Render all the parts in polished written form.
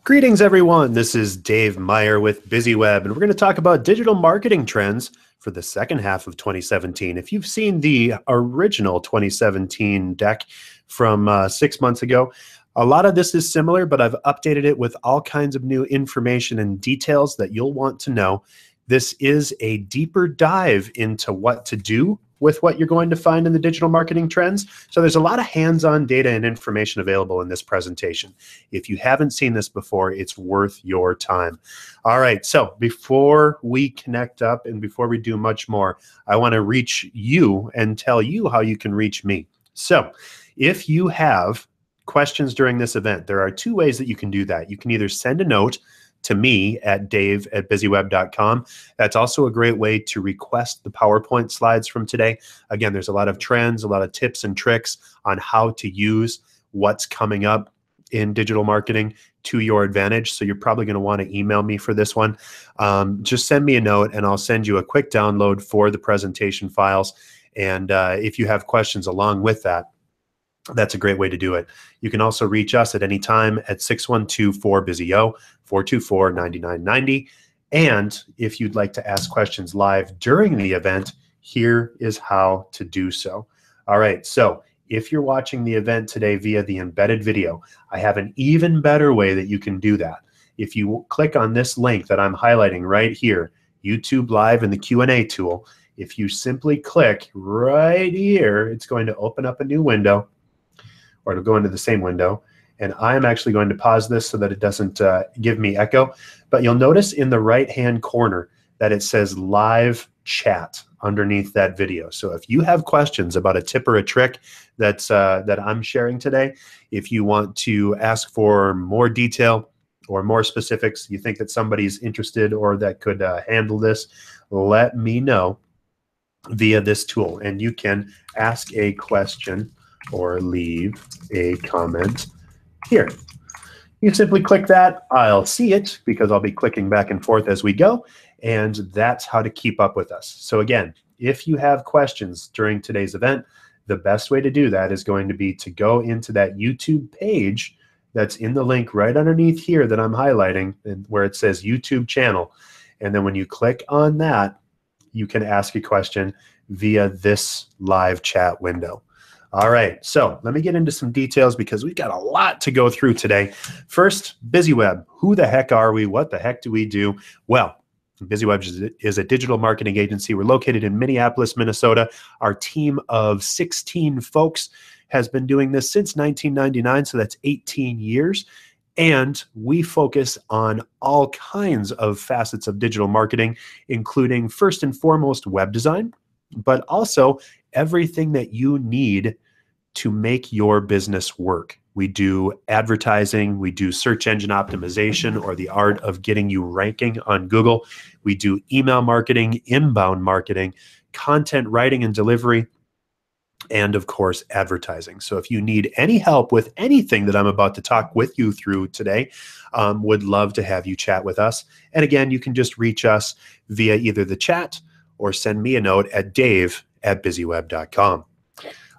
Greetings, everyone. This is Dave Meyer with BusyWeb, and we're going to talk about digital marketing trends for the second half of 2017. If you've seen the original 2017 deck from 6 months ago, a lot of this is similar, but I've updated it with all kinds of new information and details that you'll want to know. This is a deeper dive into what to do with what you're going to find in the digital marketing trends. So there's a lot of hands-on data and information available in this presentation. If you haven't seen this before, it's worth your time. All right, so before we connect up and before we do much more, I want to reach you and tell you how you can reach me. So if you have questions during this event, there are two ways that you can do that. You can either send a note to me at dave@busyweb.com. That's also a great way to request the PowerPoint slides from today. Again, there's a lot of trends, a lot of tips and tricks on how to use what's coming up in digital marketing to your advantage. So you're probably going to want to email me for this one. Just send me a note and I'll send you a quick download for the presentation files. And if you have questions along with that, that's a great way to do it. You can also reach us at any time at 612-4BUSY-O, 424-9990. And if you'd like to ask questions live during the event, here is how to do so. All right, so if you're watching the event today via the embedded video, I have an even better way that you can do that. If you click on this link that I'm highlighting right here, YouTube Live and the Q&A tool, if you simply click right here, it's going to open up a new window, or it'll go into the same window. And I'm actually going to pause this so that it doesn't give me echo. But you'll notice in the right-hand corner that it says live chat underneath that video. So if you have questions about a tip or a trick that I'm sharing today, if you want to ask for more detail or more specifics, you think that somebody's interested or that could handle this, let me know via this tool. And you can ask a question or leave a comment here. You simply click that. I'll see it because I'll be clicking back and forth as we go, and that's how to keep up with us. So again, if you have questions during today's event, the best way to do that is going to be to go into that YouTube page that's in the link right underneath here that I'm highlighting, and where it says YouTube channel. And then when you click on that, you can ask a question via this live chat window. All right, so let me get into some details because we've got a lot to go through today. First, BusyWeb. Who the heck are we? What the heck do we do? Well, BusyWeb is a digital marketing agency. We're located in Minneapolis, Minnesota. Our team of 16 folks has been doing this since 1999, so that's 18 years. And we focus on all kinds of facets of digital marketing, including first and foremost web design, but also everything that you need to make your business work. We do advertising, we do search engine optimization, or the art of getting you ranking on Google. We do email marketing, inbound marketing, content writing and delivery, and of course, advertising. So if you need any help with anything that I'm about to talk with you through today, would love to have you chat with us. And again, you can just reach us via either the chat or send me a note at dave@busyweb.com.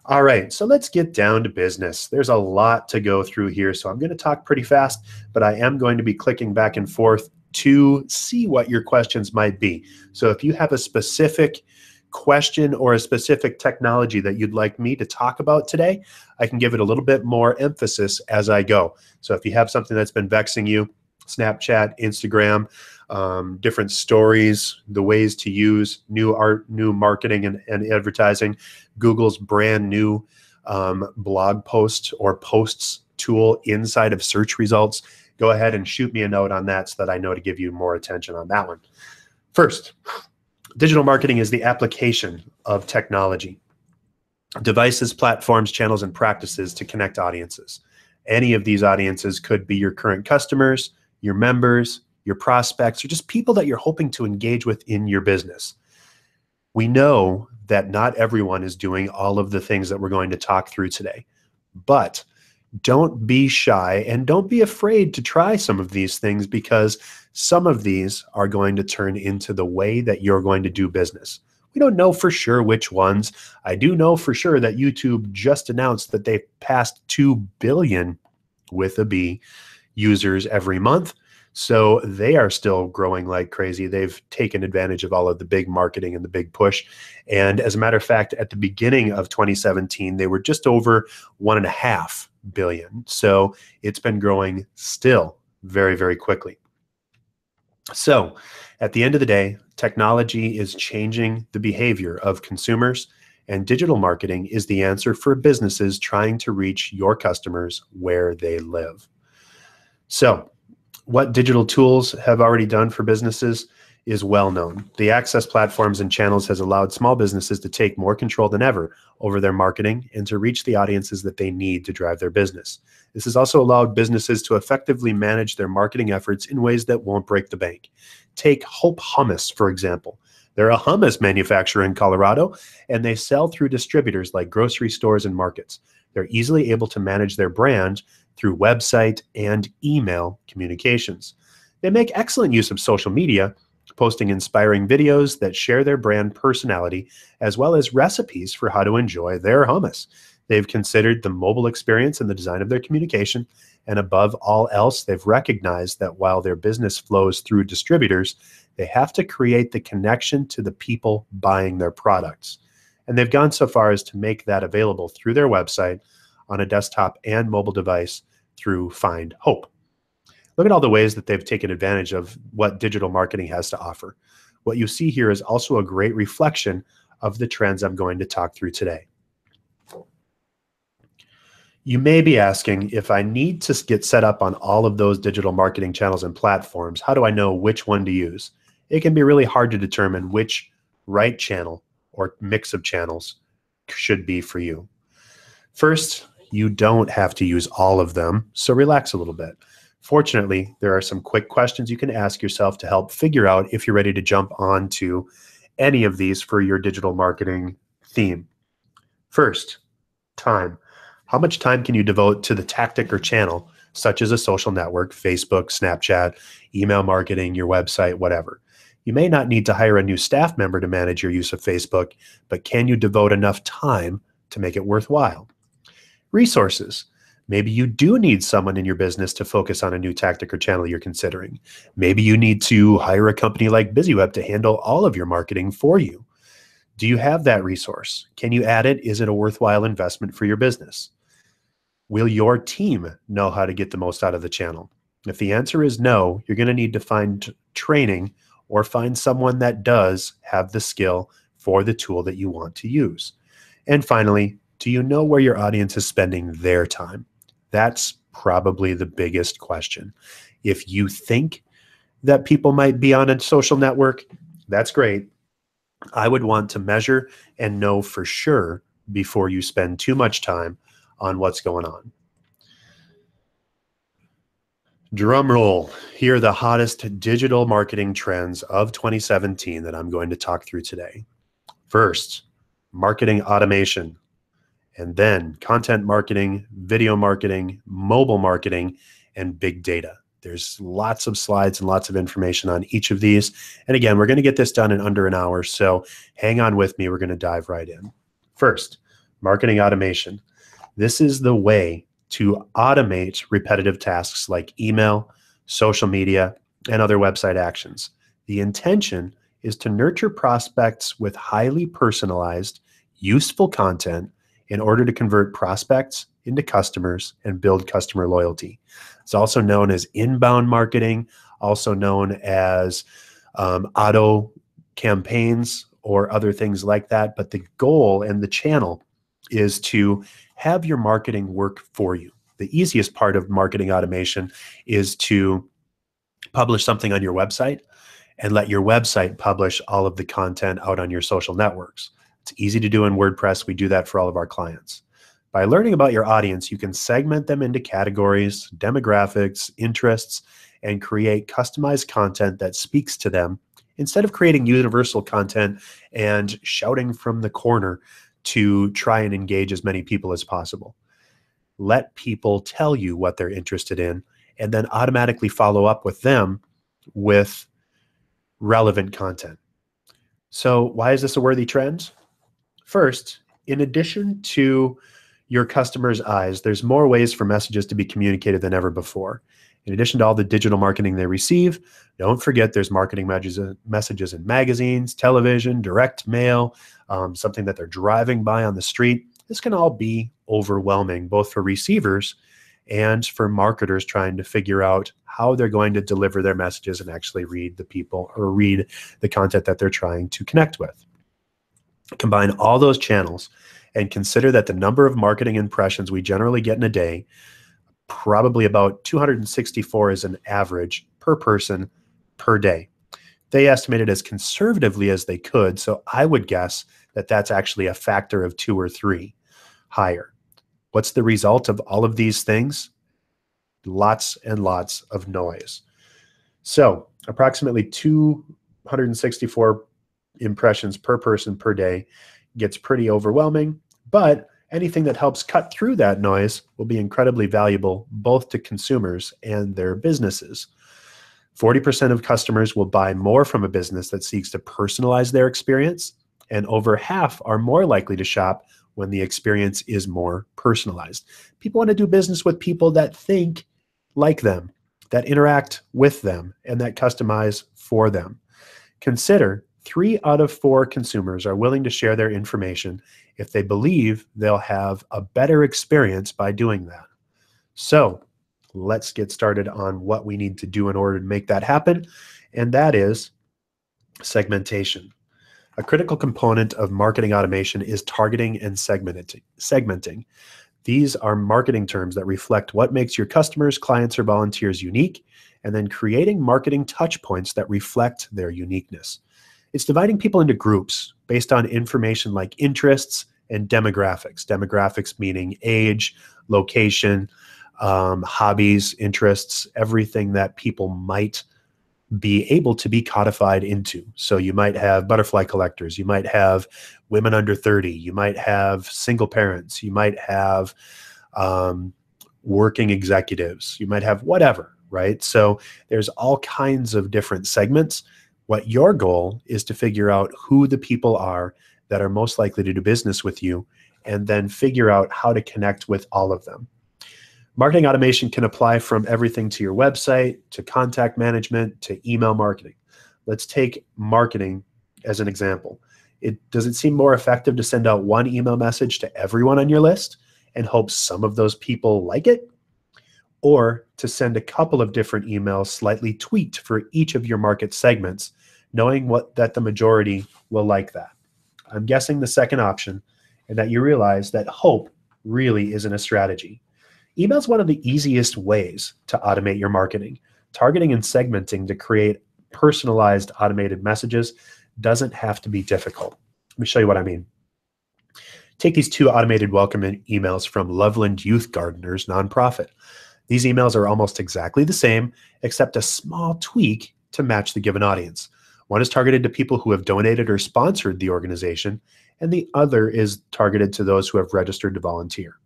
All right, so let's get down to business. There's a lot to go through here, so I'm going to talk pretty fast, but I am going to be clicking back and forth to see what your questions might be. So if you have a specific question or a specific technology that you'd like me to talk about today, I can give it a little bit more emphasis as I go. So if you have something that's been vexing you, Snapchat, Instagram, different stories, the ways to use new art, new marketing and advertising, Google's brand new blog post or posts tool inside of search results, go ahead and shoot me a note on that so that I know to give you more attention on that one. First, digital marketing is the application of technology, devices, platforms, channels, and practices to connect audiences. Any of these audiences could be your current customers, your members, your prospects, or just people that you're hoping to engage with in your business. We know that not everyone is doing all of the things that we're going to talk through today, but don't be shy and don't be afraid to try some of these things, because some of these are going to turn into the way that you're going to do business. We don't know for sure which ones. I do know for sure that YouTube just announced that they've passed 2 billion with a B users every month. So they are still growing like crazy. They've taken advantage of all of the big marketing and the big push. And as a matter of fact, at the beginning of 2017, they were just over 1.5 billion. So it's been growing still very, very quickly. So at the end of the day, technology is changing the behavior of consumers, and digital marketing is the answer for businesses trying to reach your customers where they live. So what digital tools have already done for businesses is well known. The access platforms and channels has allowed small businesses to take more control than ever over their marketing and to reach the audiences that they need to drive their business. This has also allowed businesses to effectively manage their marketing efforts in ways that won't break the bank. Take Hope Hummus, for example. They're a hummus manufacturer in Colorado, and they sell through distributors like grocery stores and markets. They're easily able to manage their brand through website and email communications. They make excellent use of social media, posting inspiring videos that share their brand personality, as well as recipes for how to enjoy their hummus. They've considered the mobile experience in the design of their communication, and above all else, they've recognized that while their business flows through distributors, they have to create the connection to the people buying their products. And they've gone so far as to make that available through their website on a desktop and mobile device through Find Hope. Look at all the ways that they've taken advantage of what digital marketing has to offer. What you see here is also a great reflection of the trends I'm going to talk through today. You may be asking, if I need to get set up on all of those digital marketing channels and platforms, how do I know which one to use? It can be really hard to determine which right channel or mix of channels should be for you. First, you don't have to use all of them, so relax a little bit. Fortunately, there are some quick questions you can ask yourself to help figure out if you're ready to jump onto any of these for your digital marketing theme. First, time. How much time can you devote to the tactic or channel, such as a social network, Facebook, Snapchat, email marketing, your website, whatever? You may not need to hire a new staff member to manage your use of Facebook, but can you devote enough time to make it worthwhile? Resources. Maybe you do need someone in your business to focus on a new tactic or channel you're considering. Maybe you need to hire a company like BusyWeb to handle all of your marketing for you. Do you have that resource? Can you add it? Is it a worthwhile investment for your business? Will your team know how to get the most out of the channel? If the answer is no, you're going to need to find training or find someone that does have the skill for the tool that you want to use. And finally, do you know where your audience is spending their time? That's probably the biggest question. If you think that people might be on a social network, that's great. I would want to measure and know for sure before you spend too much time on what's going on. Drum roll. Here are the hottest digital marketing trends of 2017 that I'm going to talk through today. First, marketing automation, and then content marketing, video marketing, mobile marketing, and big data. There's lots of slides and lots of information on each of these. And again, we're going to get this done in under an hour, so hang on with me. We're going to dive right in. First, marketing automation. This is the way to automate repetitive tasks like email, social media, and other website actions. The intention is to nurture prospects with highly personalized, useful content in order to convert prospects into customers and build customer loyalty. It's also known as inbound marketing, also known as auto campaigns or other things like that. But the goal and the channel is to have your marketing work for you. The easiest part of marketing automation is to publish something on your website and let your website publish all of the content out on your social networks. It's easy to do in WordPress. We do that for all of our clients. By learning about your audience, you can segment them into categories, demographics, interests, and create customized content that speaks to them instead of creating universal content and shouting from the corner to try and engage as many people as possible. Let people tell you what they're interested in and then automatically follow up with them with relevant content. So why is this a worthy trend? First, in addition to your customers' eyes, there's more ways for messages to be communicated than ever before. In addition to all the digital marketing they receive, don't forget there's marketing messages in magazines, television, direct mail, something that they're driving by on the street. This can all be overwhelming, both for receivers and for marketers trying to figure out how they're going to deliver their messages and actually read the people or read the content that they're trying to connect with. Combine all those channels and consider that the number of marketing impressions we generally get in a day, probably about 264 is an average per person per day. They estimate it as conservatively as they could, so I would guess that that's actually a factor of 2 or 3 higher. What's the result of all of these things? Lots and lots of noise. So approximately 264 impressions per person per day gets pretty overwhelming, but anything that helps cut through that noise will be incredibly valuable both to consumers and their businesses. 40% of customers will buy more from a business that seeks to personalize their experience, and over half are more likely to shop when the experience is more personalized. People want to do business with people that think like them, that interact with them, and that customize for them. Consider 3 out of 4 consumers are willing to share their information if they believe they'll have a better experience by doing that. So let's get started on what we need to do in order to make that happen, and that is segmentation. A critical component of marketing automation is targeting and segmenting. These are marketing terms that reflect what makes your customers, clients, or volunteers unique, and then creating marketing touch points that reflect their uniqueness. It's dividing people into groups based on information like interests and demographics. Demographics meaning age, location, hobbies, interests, everything that people might be able to be codified into. So you might have butterfly collectors, you might have women under 30, you might have single parents, you might have working executives, you might have whatever, right? So there's all kinds of different segments. What your goal is to figure out who the people are that are most likely to do business with you, and then figure out how to connect with all of them. Marketing automation can apply from everything to your website, to contact management, to email marketing. Let's take marketing as an example. Does it seem more effective to send out one email message to everyone on your list and hope some of those people like it? Or to send a couple of different emails slightly tweaked for each of your market segments, knowing that the majority will like that? I'm guessing the second option, and that you realize that hope really isn't a strategy. Email is one of the easiest ways to automate your marketing. Targeting and segmenting to create personalized automated messages doesn't have to be difficult. Let me show you what I mean. Take these 2 automated welcome emails from Loveland Youth Gardeners nonprofit. These emails are almost exactly the same, except a small tweak to match the given audience. One is targeted to people who have donated or sponsored the organization, and the other is targeted to those who have registered to volunteer.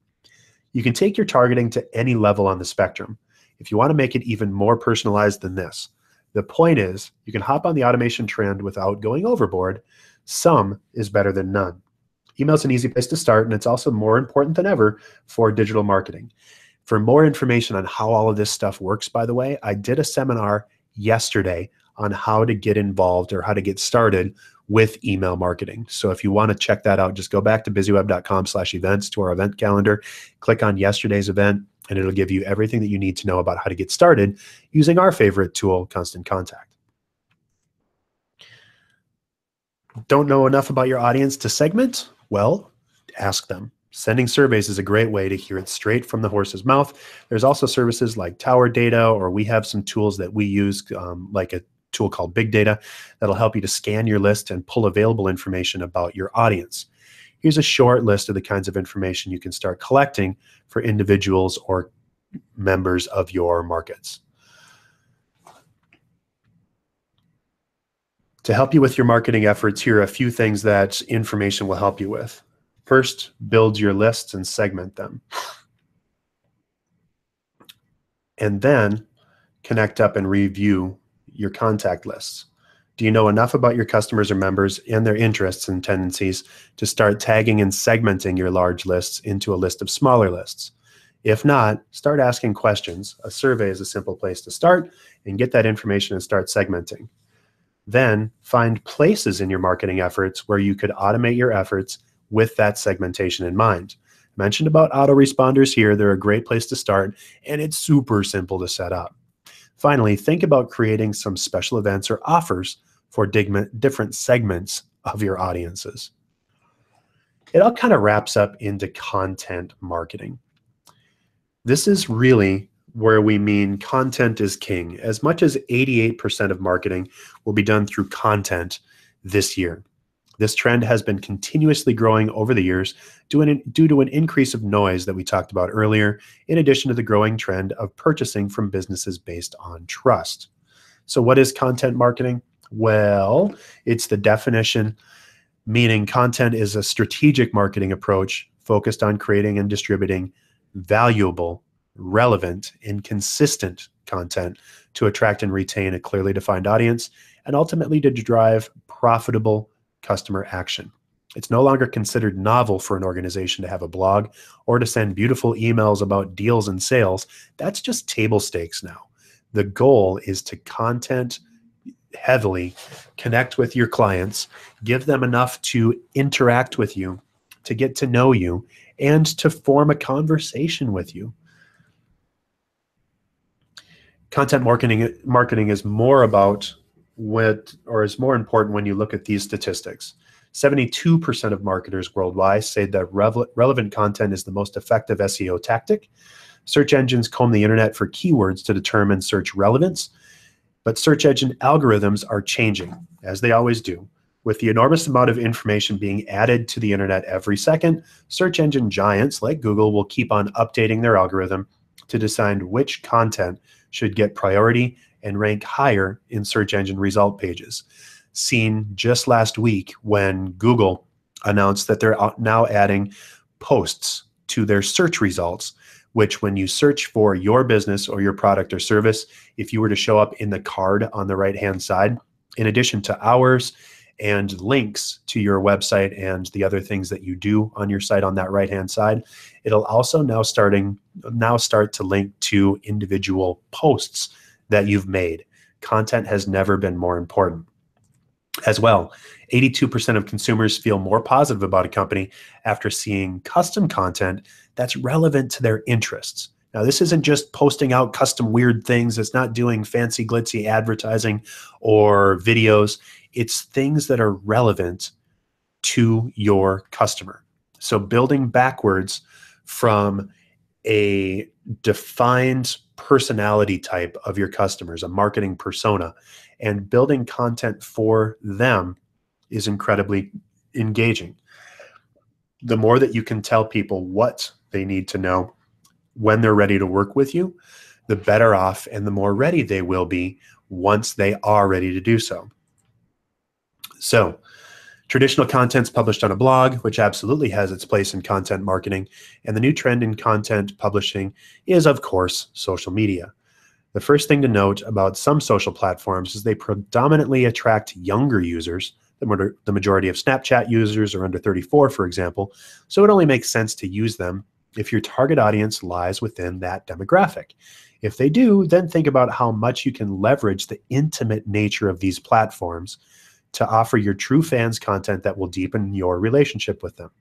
You can take your targeting to any level on the spectrum. If you want to make it even more personalized than this, the point is you can hop on the automation trend without going overboard. Some is better than none. Email is an easy place to start, and it's also more important than ever for digital marketing. For more information on how all of this stuff works, by the way, I did a seminar yesterday on how to get involved or how to get started with email marketing. So if you want to check that out, just go back to busyweb.com/events to our event calendar, click on yesterday's event, and it'll give you everything that you need to know about how to get started using our favorite tool, Constant Contact. Don't know enough about your audience to segment? Well, ask them. Sending surveys is a great way to hear it straight from the horse's mouth. There's also services like Tower Data, or we have some tools that we use, like a tool called Big Data, that'll help you to scan your list and pull available information about your audience. Here's a short list of the kinds of information you can start collecting for individuals or members of your markets. To help you with your marketing efforts, here are a few things that information will help you with. First, build your lists and segment them. And then connect up and review your contact lists. Do you know enough about your customers or members and their interests and tendencies to start tagging and segmenting your large lists into a list of smaller lists? If not, start asking questions. A survey is a simple place to start and get that information and start segmenting. Then find places in your marketing efforts where you could automate your efforts with that segmentation in mind. I mentioned about autoresponders here. They're a great place to start, and it's super simple to set up. Finally, think about creating some special events or offers for different segments of your audiences. It all kind of wraps up into content marketing. This is really where we mean content is king. As much as 88% of marketing will be done through content this year. This trend has been continuously growing over the years due to an increase of noise that we talked about earlier, in addition to the growing trend of purchasing from businesses based on trust. So what is content marketing? Well, it's the definition, meaning content is a strategic marketing approach focused on creating and distributing valuable, relevant, and consistent content to attract and retain a clearly defined audience and ultimately to drive profitable customer action. It's no longer considered novel for an organization to have a blog or to send beautiful emails about deals and sales. That's just table stakes now. The goal is to content heavily, connect with your clients, give them enough to interact with you, to get to know you, and to form a conversation with you. Content marketing is more about is more important when you look at these statistics. 72% of marketers worldwide say that relevant content is the most effective SEO tactic. Search engines comb the internet for keywords to determine search relevance, but search engine algorithms are changing, as they always do. With the enormous amount of information being added to the internet every second, search engine giants like Google will keep on updating their algorithm to decide which content should get priority and rank higher in search engine result pages. Seen just last week when Google announced that they're now adding posts to their search results, which when you search for your business or your product or service, if you were to show up in the card on the right-hand side, in addition to hours and links to your website and the other things that you do on your site on that right-hand side, it'll also now start to link to individual posts that you've made. Content has never been more important. As well, 82% of consumers feel more positive about a company after seeing custom content that's relevant to their interests. Now, this isn't just posting out custom weird things. It's not doing fancy glitzy advertising or videos. It's things that are relevant to your customer. So building backwards from a defined personality type of your customers, a marketing persona, and building content for them is incredibly engaging. The more that you can tell people what they need to know when they're ready to work with you, the better off and the more ready they will be once they are ready to do so. So, traditional content's published on a blog, which absolutely has its place in content marketing, and the new trend in content publishing is, of course, social media. The first thing to note about some social platforms is they predominantly attract younger users. The majority of Snapchat users are under 34, for example, so it only makes sense to use them if your target audience lies within that demographic. If they do, then think about how much you can leverage the intimate nature of these platforms to offer your true fans content that will deepen your relationship with them.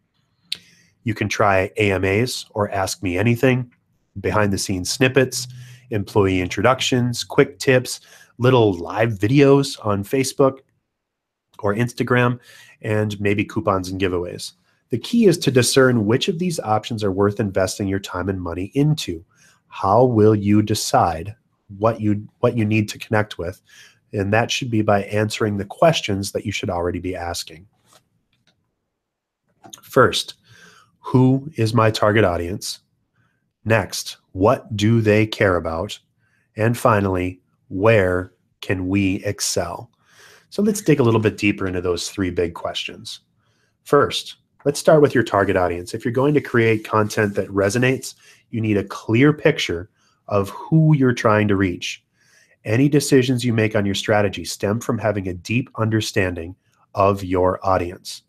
You can try AMAs or Ask Me Anything, behind the scenes snippets, employee introductions, quick tips, little live videos on Facebook or Instagram, and maybe coupons and giveaways. The key is to discern which of these options are worth investing your time and money into. How will you decide what you need to connect with? And that should be by answering the questions that you should already be asking. First, who is my target audience? Next, what do they care about? And finally, where can we excel? So let's dig a little bit deeper into those three big questions. First, let's start with your target audience. If you're going to create content that resonates, you need a clear picture of who you're trying to reach. Any decisions you make on your strategy stem from having a deep understanding of your audience.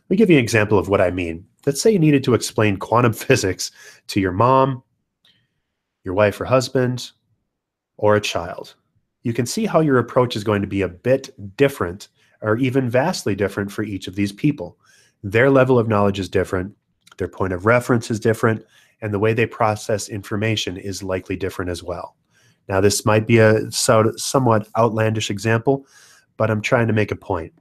Let me give you an example of what I mean. Let's say you needed to explain quantum physics to your mom, your wife or husband, or a child. You can see how your approach is going to be a bit different or even vastly different for each of these people. Their level of knowledge is different, their point of reference is different, and the way they process information is likely different as well. Now, this might be a somewhat outlandish example, but I'm trying to make a point.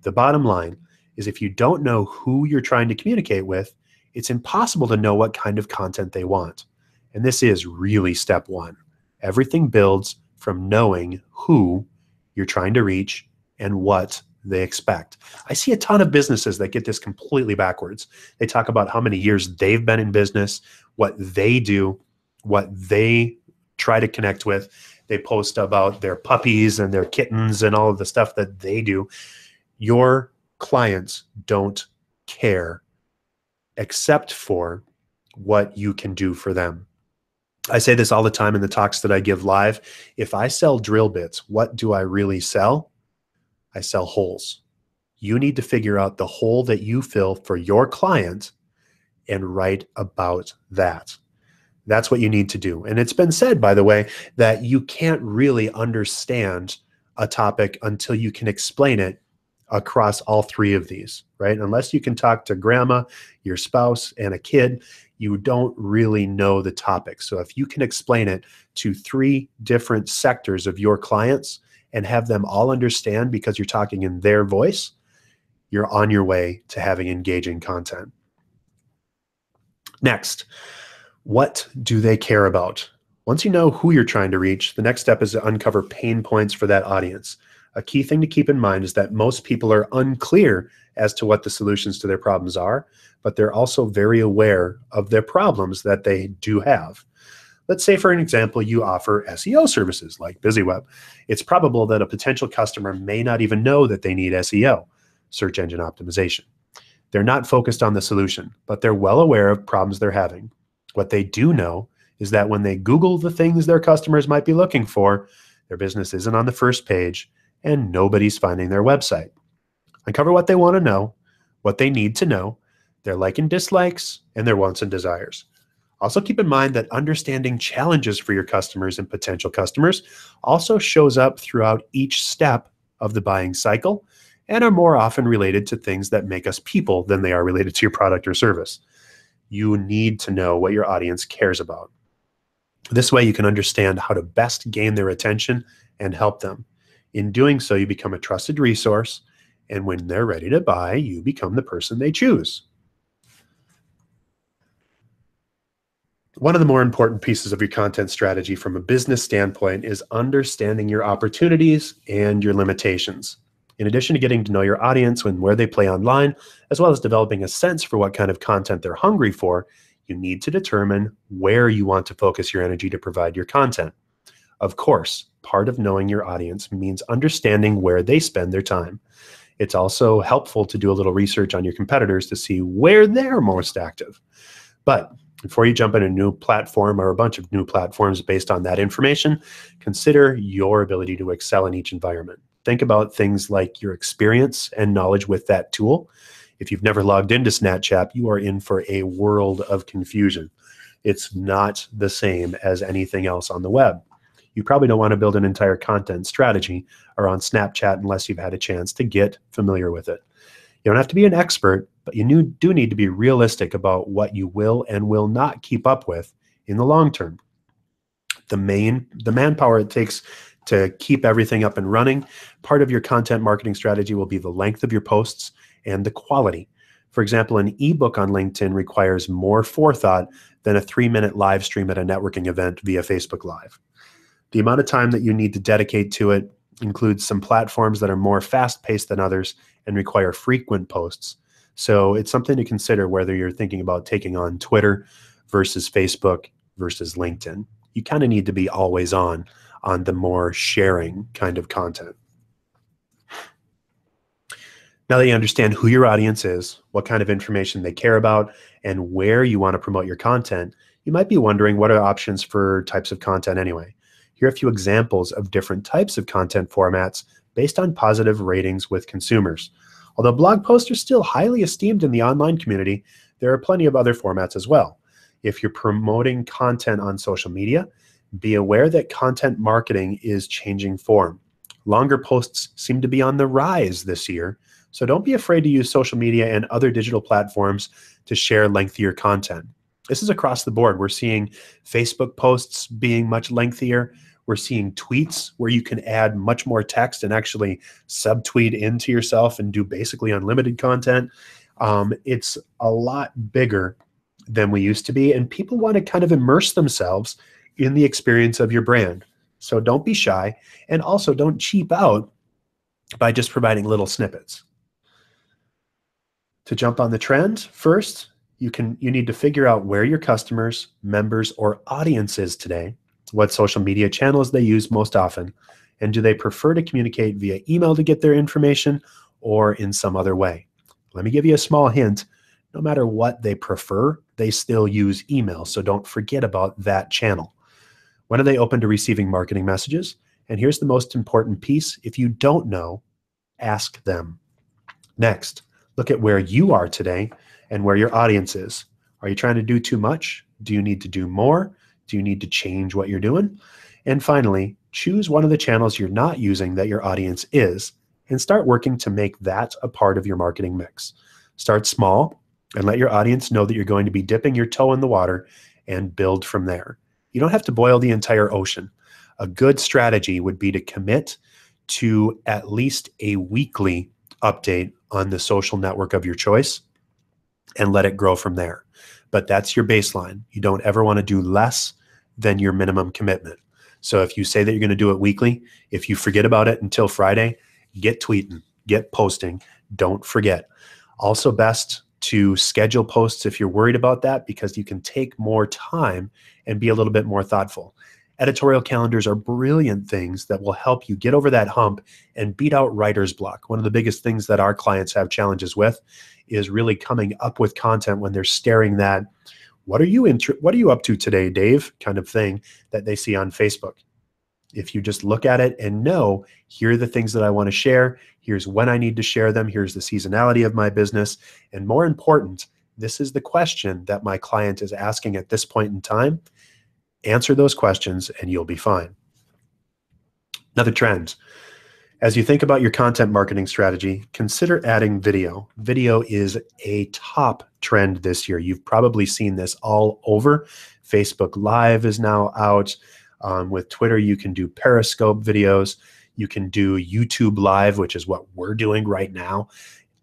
The bottom line is if you don't know who you're trying to communicate with, it's impossible to know what kind of content they want. And this is really step one. Everything builds from knowing who you're trying to reach and what they expect. I see a ton of businesses that get this completely backwards. They talk about how many years they've been in business, what they do, what they try to connect with. They post about their puppies and their kittens and all of the stuff that they do. Your clients don't care except for what you can do for them. I say this all the time in the talks that I give live. If I sell drill bits, what do I really sell? I sell holes. You need to figure out the hole that you fill for your client and write about that. That's what you need to do. And it's been said, by the way, that you can't really understand a topic until you can explain it across all three of these, right? Unless you can talk to grandma, your spouse, and a kid, you don't really know the topic. So if you can explain it to three different sectors of your clients and have them all understand because you're talking in their voice, you're on your way to having engaging content. Next, what do they care about? Once you know who you're trying to reach, the next step is to uncover pain points for that audience. A key thing to keep in mind is that most people are unclear as to what the solutions to their problems are, but they're also very aware of their problems that they do have. Let's say, for an example, you offer SEO services like BusyWeb. It's probable that a potential customer may not even know that they need SEO, search engine optimization. They're not focused on the solution, but they're well aware of problems they're having. What they do know is that when they Google the things their customers might be looking for, their business isn't on the first page and nobody's finding their website. Uncover what they want to know, what they need to know, their likes and dislikes, and their wants and desires. Also keep in mind that understanding challenges for your customers and potential customers also shows up throughout each step of the buying cycle and are more often related to things that make us people than they are related to your product or service. You need to know what your audience cares about. This way you can understand how to best gain their attention and help them. In doing so, you become a trusted resource, and when they're ready to buy, you become the person they choose. One of the more important pieces of your content strategy from a business standpoint is understanding your opportunities and your limitations. In addition to getting to know your audience and where they play online, as well as developing a sense for what kind of content they're hungry for, you need to determine where you want to focus your energy to provide your content. Of course, part of knowing your audience means understanding where they spend their time. It's also helpful to do a little research on your competitors to see where they're most active. But before you jump in a new platform or a bunch of new platforms based on that information, consider your ability to excel in each environment. Think about things like your experience and knowledge with that tool. If you've never logged into Snapchat, you are in for a world of confusion. It's not the same as anything else on the web. You probably don't want to build an entire content strategy around Snapchat unless you've had a chance to get familiar with it. You don't have to be an expert, but you do need to be realistic about what you will and will not keep up with in the long term. The manpower it takes to keep everything up and running, part of your content marketing strategy will be the length of your posts and the quality. For example, an ebook on LinkedIn requires more forethought than a 3-minute live stream at a networking event via Facebook Live. The amount of time that you need to dedicate to it includes some platforms that are more fast-paced than others and require frequent posts. So it's something to consider whether you're thinking about taking on Twitter versus Facebook versus LinkedIn. You kind of need to be always on the more sharing kind of content. Now that you understand who your audience is, what kind of information they care about, and where you want to promote your content, you might be wondering what are options for types of content anyway. Here are a few examples of different types of content formats based on positive ratings with consumers. Although blog posts are still highly esteemed in the online community, there are plenty of other formats as well. If you're promoting content on social media, be aware that content marketing is changing form. Longer posts seem to be on the rise this year, so don't be afraid to use social media and other digital platforms to share lengthier content. This is across the board. We're seeing Facebook posts being much lengthier. We're seeing tweets where you can add much more text and actually subtweet into yourself and do basically unlimited content. It's a lot bigger than we used to be, and people want to kind of immerse themselves in the experience of your brand. So don't be shy, and also don't cheap out by just providing little snippets. To jump on the trend, first, you need to figure out where your customers, members, or audience is today, what social media channels they use most often, and do they prefer to communicate via email to get their information or in some other way. Let me give you a small hint. No matter what they prefer, they still use email, so don't forget about that channel. When are they open to receiving marketing messages? And here's the most important piece. If you don't know, ask them. Next, look at where you are today and where your audience is. Are you trying to do too much? Do you need to do more? Do you need to change what you're doing? And finally, choose one of the channels you're not using that your audience is and start working to make that a part of your marketing mix. Start small and let your audience know that you're going to be dipping your toe in the water and build from there. You don't have to boil the entire ocean. A good strategy would be to commit to at least a weekly update on the social network of your choice and let it grow from there. But that's your baseline. You don't ever want to do less than your minimum commitment. So if you say that you're going to do it weekly, if you forget about it until Friday, get tweeting, get posting, don't forget. Also best to schedule posts if you're worried about that, because you can take more time and be a little bit more thoughtful. Editorial calendars are brilliant things that will help you get over that hump and beat out writer's block. One of the biggest things that our clients have challenges with is really coming up with content when they're staring that, what are you up to today, Dave, kind of thing that they see on Facebook. If you just look at it and know, here are the things that I want to share, here's when I need to share them, here's the seasonality of my business, and more important, this is the question that my client is asking at this point in time. Answer those questions and you'll be fine. Another trend. As you think about your content marketing strategy, consider adding video. Video is a top trend this year. You've probably seen this all over. Facebook Live is now out. With Twitter, you can do Periscope videos. You can do YouTube Live, which is what we're doing right now.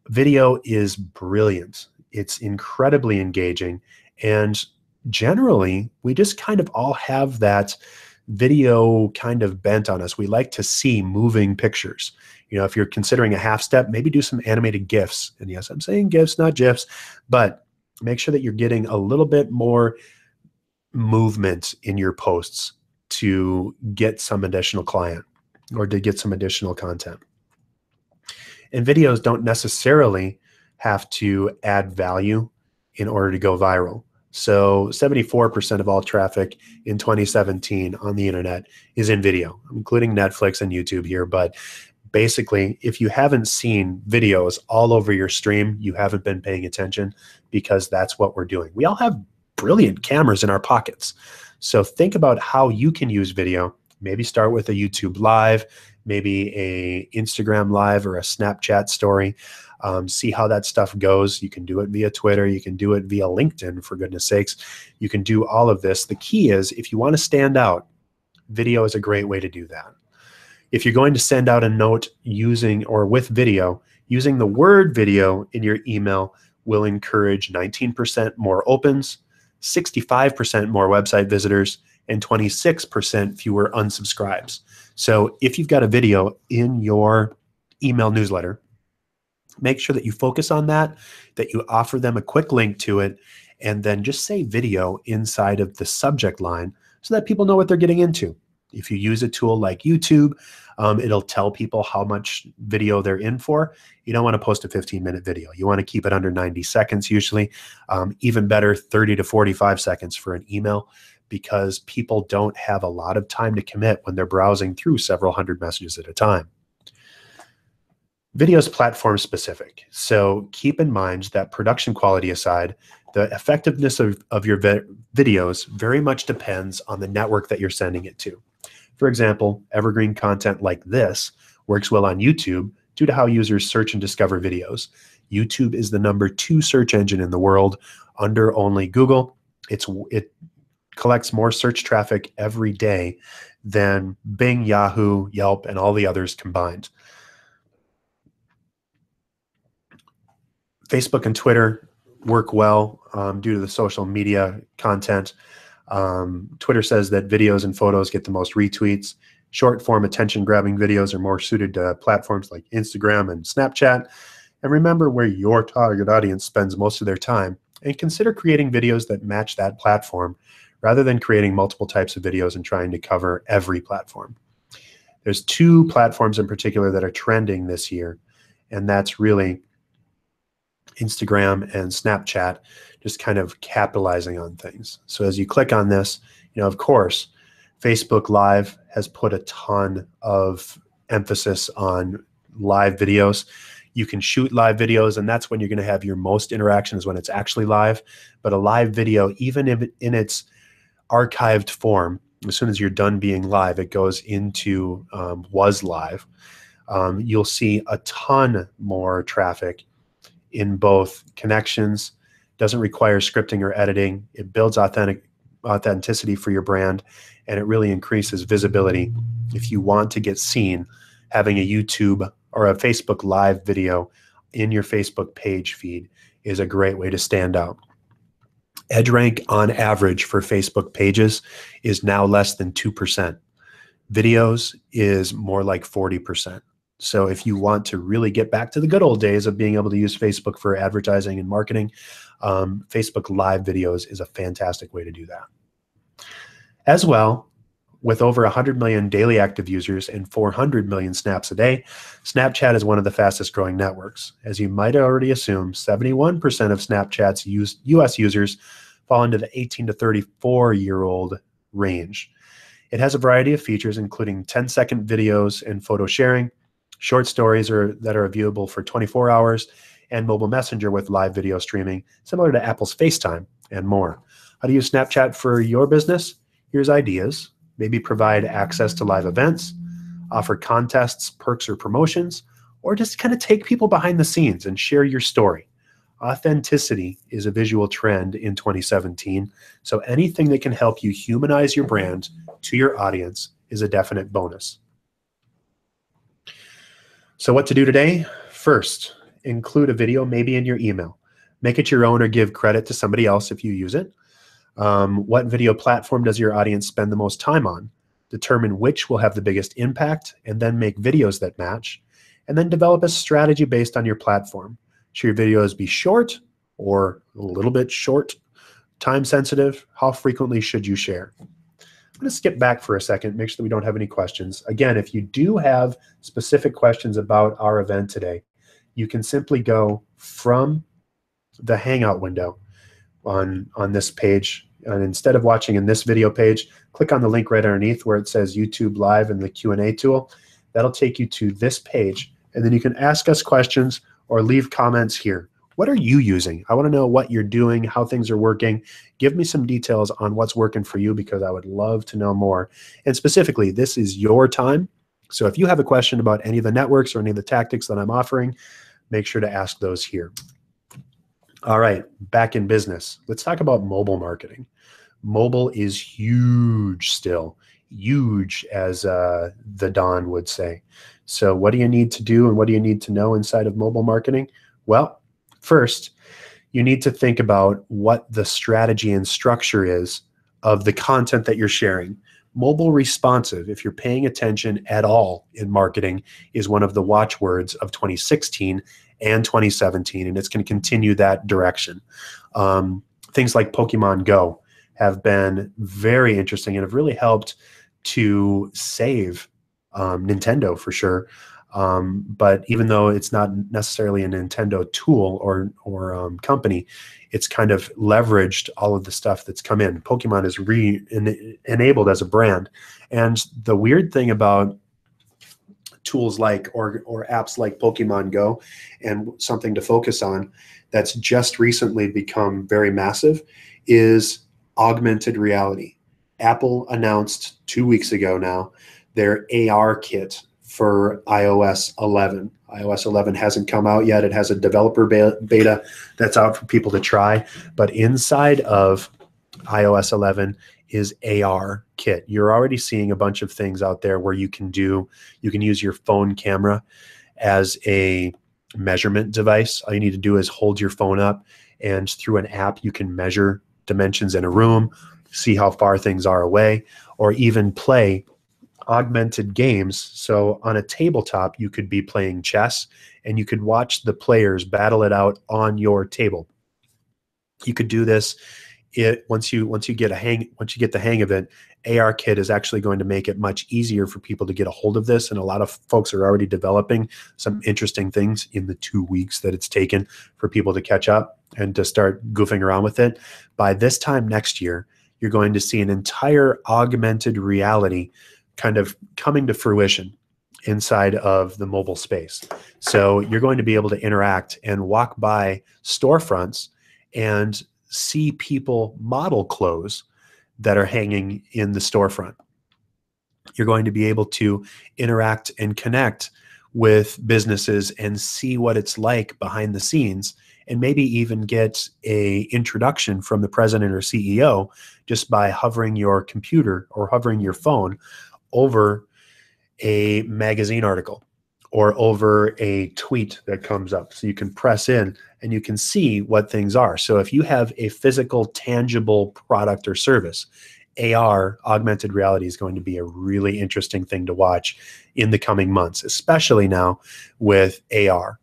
Video is brilliant. It's incredibly engaging. And generally, we just kind of all have that video kind of bent on us. We like to see moving pictures. You know, if you're considering a half step, maybe do some animated GIFs. And yes, I'm saying GIFs, not GIFs, but make sure that you're getting a little bit more movement in your posts to get some additional client or to get some additional content. And videos don't necessarily have to add value in order to go viral. So 74% of all traffic in 2017 on the internet is in video. I'm including Netflix and YouTube here, but basically, if you haven't seen videos all over your stream, you haven't been paying attention, because that's what we're doing. We all have brilliant cameras in our pockets. So think about how you can use video. Maybe start with a YouTube Live, maybe a Instagram Live or a Snapchat story. See how that stuff goes. You can do it via Twitter. You can do it via LinkedIn, for goodness sakes. You can do all of this. The key is, if you want to stand out, video is a great way to do that. If you're going to send out a note using or with video, using the word video in your email will encourage 19% more opens, 65% more website visitors, and 26% fewer unsubscribes. So if you've got a video in your email newsletter, make sure that you focus on that you offer them a quick link to it, and then just say video inside of the subject line so that people know what they're getting into. If you use a tool like YouTube, it'll tell people how much video they're in for. You don't want to post a 15-minute video. You want to keep it under 90 seconds usually. Even better, 30 to 45 seconds for an email, because people don't have a lot of time to commit when they're browsing through several hundred messages at a time. Video is platform specific. So keep in mind that, production quality aside, The effectiveness of your videos very much depends on the network that you're sending it to. For example, evergreen content like this works well on YouTube due to how users search and discover videos. YouTube is the #2 search engine in the world, under only Google. It collects more search traffic every day than Bing, Yahoo, Yelp, and all the others combined. Facebook and Twitter work well due to the social media content. Twitter says that videos and photos get the most retweets. Short form attention grabbing videos are more suited to platforms like Instagram and Snapchat. And remember where your target audience spends most of their time, and consider creating videos that match that platform rather than creating multiple types of videos and trying to cover every platform. There's 2 platforms in particular that are trending this year, and that's really Instagram and Snapchat, just kind of capitalizing on things. So as you click on this, of course, Facebook Live has put a ton of emphasis on live videos. You can shoot live videos, and that's when you're going to have your most interaction, is when it's actually live. But a live video, even if in its archived form, as soon as you're done being live, it goes into was live. You'll see a ton more traffic in both connections. Doesn't require scripting or editing. It builds authenticity for your brand, and it really increases visibility. If you want to get seen, having a YouTube or a Facebook Live video in your Facebook page feed is a great way to stand out. EdgeRank on average for Facebook pages is now less than 2%. Videos is more like 40%. So if you want to really get back to the good old days of being able to use Facebook for advertising and marketing, Facebook Live videos is a fantastic way to do that. As well, with over 100 million daily active users and 400 million snaps a day, Snapchat is one of the fastest growing networks. As you might already assume, 71% of Snapchat's US users fall into the 18 to 34-year-old range. It has a variety of features, including 10-second videos and photo sharing, short stories that are viewable for 24 hours, and mobile messenger with live video streaming, similar to Apple's FaceTime, and more. How to use Snapchat for your business? Here's ideas. Maybe provide access to live events, offer contests, perks, or promotions, or just kind of take people behind the scenes and share your story. Authenticity is a visual trend in 2017, so anything that can help you humanize your brand to your audience is a definite bonus. So what to do today? First, include a video maybe in your email. Make it your own or give credit to somebody else if you use it. What video platform does your audience spend the most time on? Determine which will have the biggest impact, and then make videos that match. And then develop a strategy based on your platform. Should your videos be short or a little bit short, time sensitive? How frequently should you share? I'm going to skip back for a second, make sure that we don't have any questions. Again, if you do have specific questions about our event today, you can simply go from the Hangout window on this page. And instead of watching in this video page, click on the link right underneath where it says YouTube Live and the Q&A tool. That'll take you to this page. And then you can ask us questions or leave comments here. What are you using? I want to know what you're doing, how things are working. Give me some details on what's working for you, because I would love to know more. And specifically, this is your time. So if you have a question about any of the networks or any of the tactics that I'm offering, make sure to ask those here. All right, back in business. Let's talk about mobile marketing. Mobile is huge still, huge as the Don would say. So what do you need to do and what do you need to know inside of mobile marketing? Well, first, you need to think about what the strategy and structure is of the content that you're sharing. Mobile responsive, if you're paying attention at all in marketing, is one of the watchwords of 2016 and 2017, and it's going to continue that direction. Things like Pokemon Go have been very interesting and have really helped to save Nintendo for sure. But even though it's not necessarily a Nintendo tool or company, it's kind of leveraged all of the stuff that's come in. Pokemon is enabled as a brand. And the weird thing about tools like or apps like Pokemon Go, and something to focus on that's just recently become very massive is augmented reality. Apple announced 2 weeks ago now their AR kit for iOS 11. iOS 11 hasn't come out yet. It has a developer beta that's out for people to try. But inside of iOS 11 is AR kit. You're already seeing a bunch of things out there where you can use your phone camera as a measurement device. All you need to do is hold your phone up, and through an app, you can measure dimensions in a room, see how far things are away, or even play augmented games. So on a tabletop, you could be playing chess and you could watch the players battle it out on your table. You could do this once you get the hang of it. ARKit is actually going to make it much easier for people to get a hold of this, and a lot of folks are already developing some interesting things in the 2 weeks that it's taken for people to catch up and to start goofing around with it. By this time next year, you're going to see an entire augmented reality kind of coming to fruition inside of the mobile space. So you're going to be able to interact and walk by storefronts and see people model clothes that are hanging in the storefront. You're going to be able to interact and connect with businesses and see what it's like behind the scenes, and maybe even get a introduction from the president or CEO just by hovering your computer or hovering your phone over a magazine article or over a tweet that comes up. So you can press in and you can see what things are. So if you have a physical, tangible product or service, AR, augmented reality, is going to be a really interesting thing to watch in the coming months, especially now with ARKit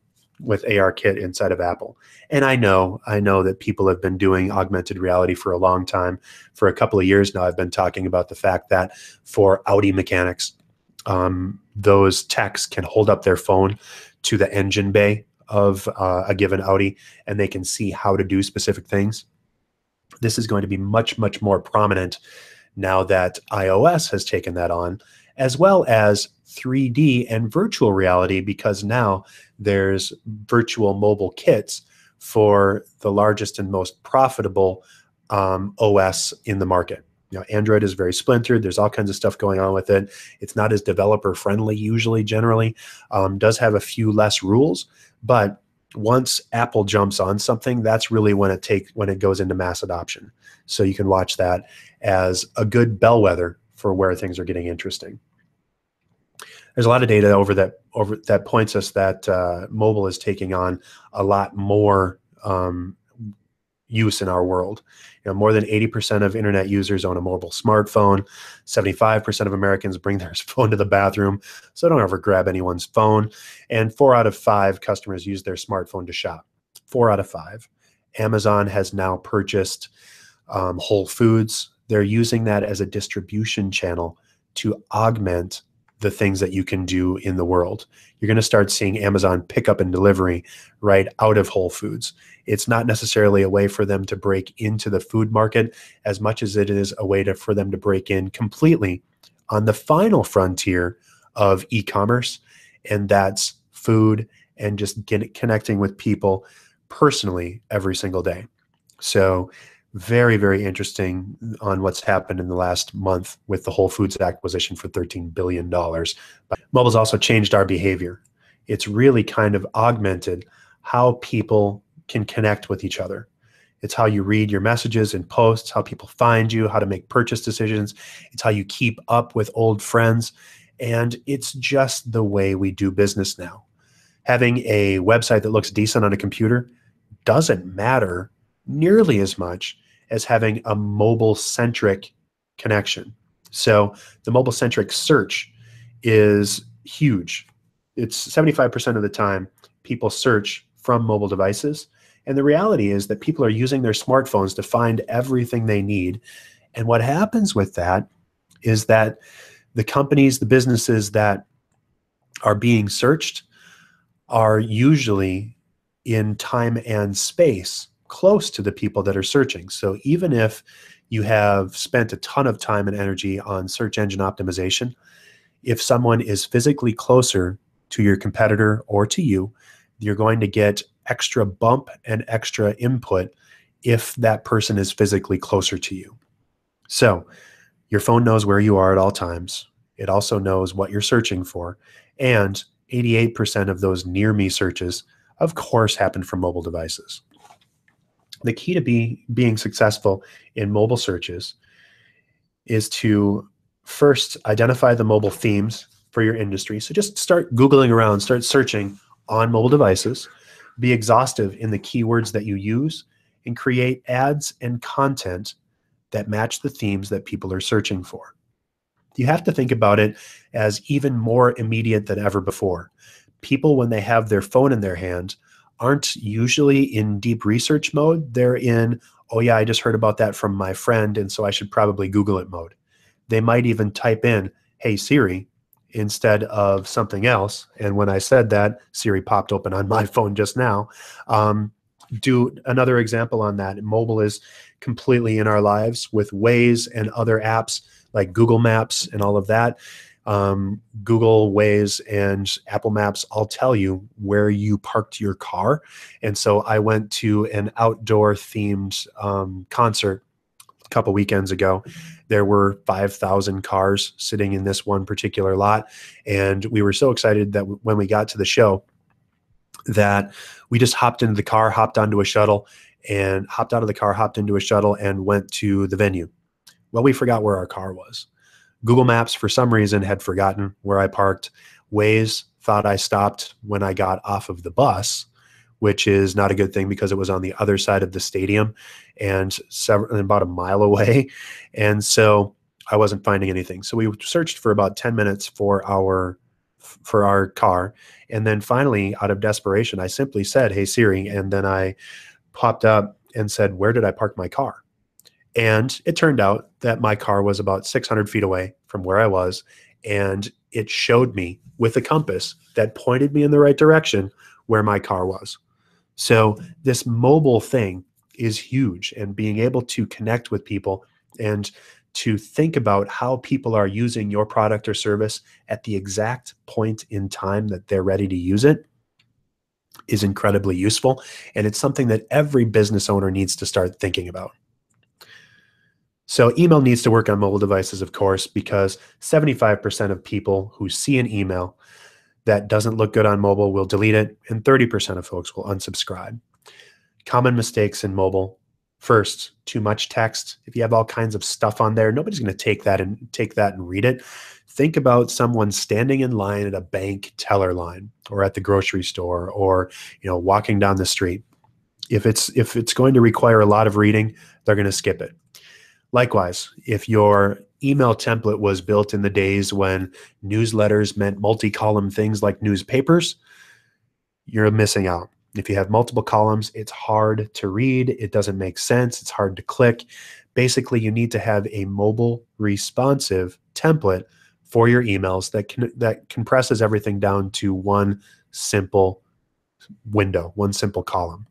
inside of Apple. And I know that people have been doing augmented reality for a long time. For a couple of years now, I've been talking about the fact that for Audi mechanics, those techs can hold up their phone to the engine bay of a given Audi, and they can see how to do specific things. This is going to be much, much more prominent now that iOS has taken that on, as well as 3D and virtual reality, because now there's virtual mobile kits for the largest and most profitable OS in the market. Android is very splintered. There's all kinds of stuff going on with it. It's not as developer friendly usually, generally. Does have a few less rules, but once Apple jumps on something, that's really when it goes into mass adoption. So you can watch that as a good bellwether for where things are getting interesting. There's a lot of data that points us that mobile is taking on a lot more use in our world. More than 80% of internet users own a mobile smartphone. 75% of Americans bring their phone to the bathroom, so don't ever grab anyone's phone. And 4 out of 5 customers use their smartphone to shop. 4 out of 5. Amazon has now purchased Whole Foods. They're using that as a distribution channel to augment the things that you can do in the world. You're going to start seeing Amazon pickup and delivery right out of Whole Foods. It's not necessarily a way for them to break into the food market as much as it is a way for them to break in completely on the final frontier of e-commerce, and that's food and just connecting with people personally every single day. So very, very interesting on what's happened in the last month with the Whole Foods acquisition for $13 billion. But mobile's also changed our behavior. It's really kind of augmented how people can connect with each other. It's how you read your messages and posts, how people find you, how to make purchase decisions. It's how you keep up with old friends. And it's just the way we do business now. Having a website that looks decent on a computer doesn't matter nearly as much as having a mobile-centric connection. So the mobile-centric search is huge. It's 75% of the time people search from mobile devices. And the reality is that people are using their smartphones to find everything they need. And what happens with that is that the companies, the businesses that are being searched are usually in time and space close to the people that are searching. So even if you have spent a ton of time and energy on search engine optimization, If someone is physically closer to your competitor or to you, you're going to get extra bump and extra input if that person is physically closer to you. So your phone knows where you are at all times. It also knows what you're searching for. And 88% of those near me searches, of course, happen from mobile devices. The key to being successful in mobile searches is to first identify the mobile themes for your industry. So just start Googling around, start searching on mobile devices, be exhaustive in the keywords that you use, and create ads and content that match the themes that people are searching for. You have to think about it as even more immediate than ever before. People, when they have their phone in their hand, aren't usually in deep research mode. They're in, oh yeah, I just heard about that from my friend, and so I should probably Google it mode. They might even type in, hey Siri, instead of something else. And when I said that, Siri popped open on my phone just now. Do another example on that. Mobile is completely in our lives with Waze and other apps like Google Maps and all of that. Google, Waze, and Apple Maps all tell you where you parked your car. And so I went to an outdoor themed concert a couple weekends ago. There were 5,000 cars sitting in this one particular lot. And we were so excited that when we got to the show, that we just hopped into the car, hopped onto a shuttle, and hopped out of the car, hopped into a shuttle, and went to the venue. Well, we forgot where our car was. Google Maps, for some reason, had forgotten where I parked. Waze thought I stopped when I got off of the bus, which is not a good thing because it was on the other side of the stadium and about a mile away. And so I wasn't finding anything. So we searched for about 10 minutes for our car. And then finally, out of desperation, I simply said, hey, Siri. And then I popped up and said, where did I park my car? And it turned out that my car was about 600 feet away from where I was. And it showed me with a compass that pointed me in the right direction where my car was. So this mobile thing is huge, and being able to connect with people and to think about how people are using your product or service at the exact point in time that they're ready to use it is incredibly useful. And it's something that every business owner needs to start thinking about. So email needs to work on mobile devices, of course, because 75% of people who see an email that doesn't look good on mobile will delete it, and 30% of folks will unsubscribe. Common mistakes in mobile. First, too much text. If you have all kinds of stuff on there, nobody's going to take that and read it. Think about someone standing in line at a bank teller line or at the grocery store or walking down the street. If it's going to require a lot of reading, they're going to skip it. Likewise, if your email template was built in the days when newsletters meant multi-column things like newspapers, you're missing out. If you have multiple columns, it's hard to read. It doesn't make sense. It's hard to click. Basically, you need to have a mobile responsive template for your emails that compresses everything down to one simple window, one simple column.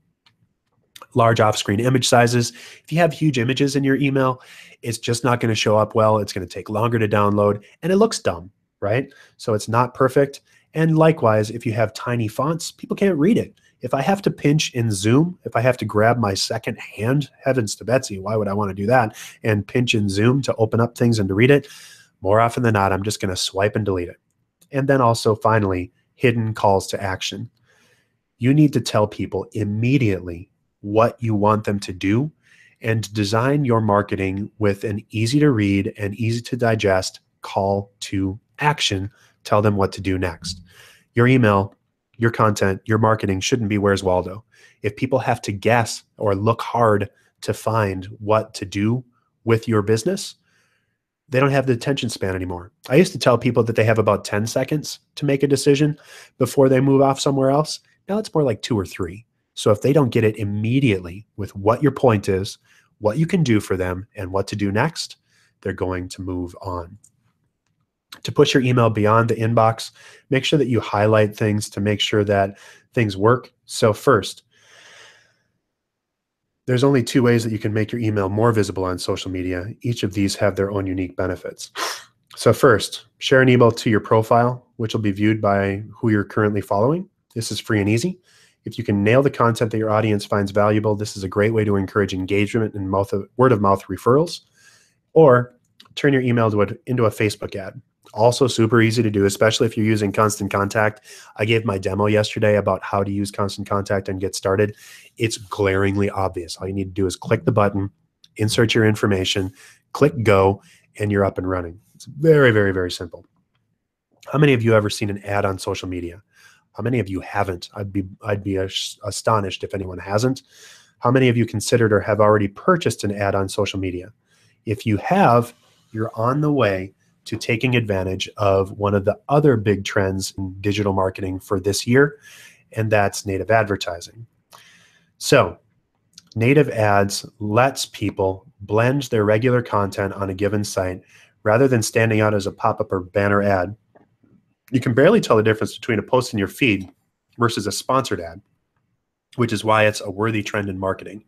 Large off-screen image sizes. If you have huge images in your email, it's just not going to show up well. It's going to take longer to download, and it looks dumb, right? So it's not perfect. And likewise, if you have tiny fonts, people can't read it. If I have to pinch in Zoom, if I have to grab my second hand, heavens to Betsy, why would I want to do that? And pinch in Zoom to open up things and to read it, more often than not, I'm just going to swipe and delete it. And then also, finally, hidden calls to action. You need to tell people immediately what you want them to do and design your marketing with an easy to read and easy to digest call to action. Tell them what to do next. Your email, your content, your marketing shouldn't be Where's Waldo. If people have to guess or look hard to find what to do with your business, they don't have the attention span anymore. I used to tell people that they have about 10 seconds to make a decision before they move off somewhere else. Now it's more like 2 or 3. So if they don't get it immediately with what your point is, what you can do for them, and what to do next, they're going to move on. To push your email beyond the inbox, make sure that you highlight things to make sure that things work. So first, there's only 2 ways that you can make your email more visible on social media. Each of these have their own unique benefits. So first, share an email to your profile, which will be viewed by who you're currently following. This is free and easy. If you can nail the content that your audience finds valuable, this is a great way to encourage engagement and word of mouth referrals. Or turn your email into a Facebook ad. Also super easy to do, especially if you're using Constant Contact. I gave my demo yesterday about how to use Constant Contact and get started. It's glaringly obvious. All you need to do is click the button, insert your information, click go, and you're up and running. It's very, very, very simple. How many of you ever seen an ad on social media? How many of you haven't? I'd be astonished if anyone hasn't. How many of you considered or have already purchased an ad on social media? If you have, you're on the way to taking advantage of one of the other big trends in digital marketing for this year, and that's native advertising. So native ads lets people blend their regular content on a given site rather than standing out as a pop-up or banner ad. You can barely tell the difference between a post in your feed versus a sponsored ad, which is why it's a worthy trend in marketing.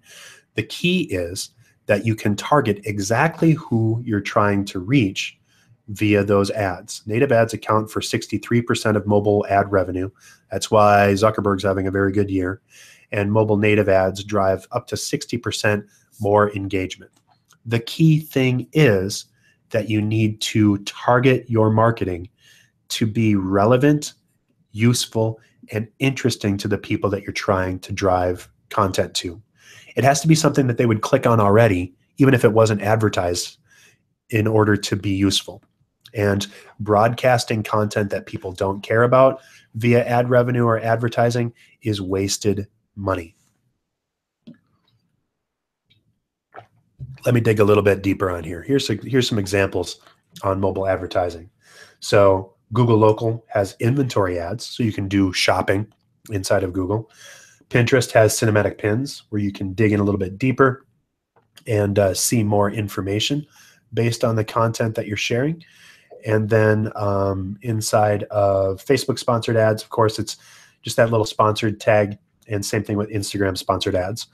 The key is that you can target exactly who you're trying to reach via those ads. Native ads account for 63% of mobile ad revenue. That's why Zuckerberg's having a very good year. And mobile native ads drive up to 60% more engagement. The key thing is that you need to target your marketing to be relevant, useful, and interesting to the people that you're trying to drive content to. It has to be something that they would click on already, even if it wasn't advertised, in order to be useful. And broadcasting content that people don't care about via ad revenue or advertising is wasted money. Let me dig a little bit deeper on here. Here's some examples on mobile advertising. So Google Local has inventory ads, so you can do shopping inside of Google. Pinterest has cinematic pins where you can dig in a little bit deeper and see more information based on the content that you're sharing. And then inside of Facebook sponsored ads, of course, it's just that little sponsored tag, and same thing with Instagram sponsored ads.